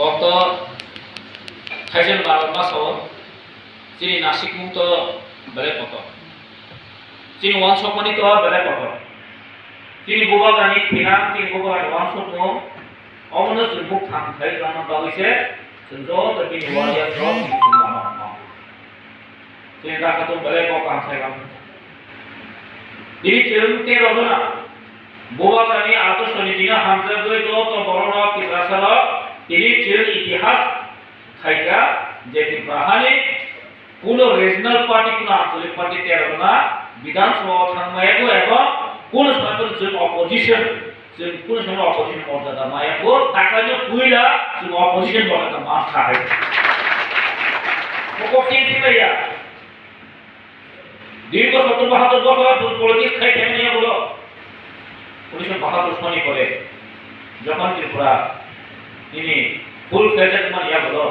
গত খাইছেন 12 মাসও যিনি নাসিক মুক্ত বেলে কত যিনি ওয়ানশপনিত বেলে কত যিনি গোবাগানি ফিনাম যিনি গোবাগানি ওয়ানশপনো অমন মুখ থামখাই জানা বাগিছে জ তবিনি ওয়ালিয়া জ আমা যিনি ডাকাতো বেলে কত আমসাই গাম যিনি চেরুতে রজনা গোবাগানি আদর্শ নীতিনা হামজা গই তো বড় কিরাসাল তিনি চের ইতিহাস খাইকা যে বাহানি কোন রিজনাল পার্টি কোন আঞ্চলিক পার্টি তেরোনা বিধানসভা থাকমায়াগো এবং কোন সময় যে অপোজিশন যে কোন সময় অপোজিশন মর্যাদা মায়াগো তাকালে পুইলা যে অপোজিশন বলাটা মান খায় কোকো কিনছিলাইয়া দীর্ঘ ৭০-৭২ বছর পলিটিক্স খাই নিয়ে বলো ১৯৭২ সনে করে যখন ত্রিপুরা তিনি ফুল ফ্লেজেড মানিয়া বলো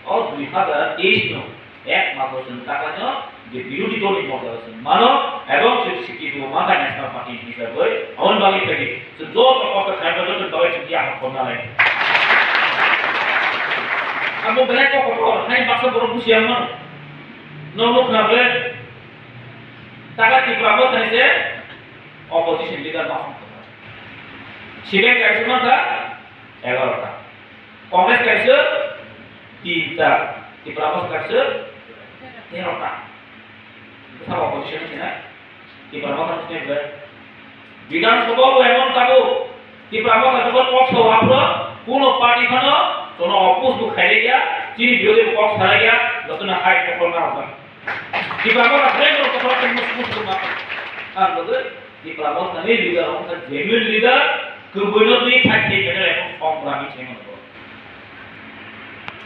২০২৩ এক মাত্র টাকা যে বিরোধী দল মর্যাদা মানো এবং স্বীকৃতি মাথা ন্যাশনাল পার্টি হিসাবে অন বাঙি থেকে যত কষ্ট খাইবে যত দলে চিন্তা আহত করনা হয় আমি বেলা কত হাই বাক্স বড় খুশি আমার নমুখ নাবে টাকা ত্রিপুরা বসাইছে অপোজিশন লিডার বাসন সিলেক্ট কাইছে মাথা 11টা কংগ্রেস কাইছে 3টা ত্রিপুরা বস কাইছে 13টা সব অপোজিশন ছিল ত্রিপুরা বস কাইছে বিধানসভা এমন কাগো ত্রিপুরা বস যখন পক্ষ আপলো কোন পার্টি খান কোন অপোজ কো খাইলে গিয়া যিনি বিরোধী পক্ষ হারা গিয়া যতন হাই কখন না হবে ত্রিপুরা বস আছে তো কথা মুসলিম না আর বলে ত্রিপুরা বস নামে leader of the genuine leader কবুল দুই থাকি বেটার এখন সংগ্রামী ছিল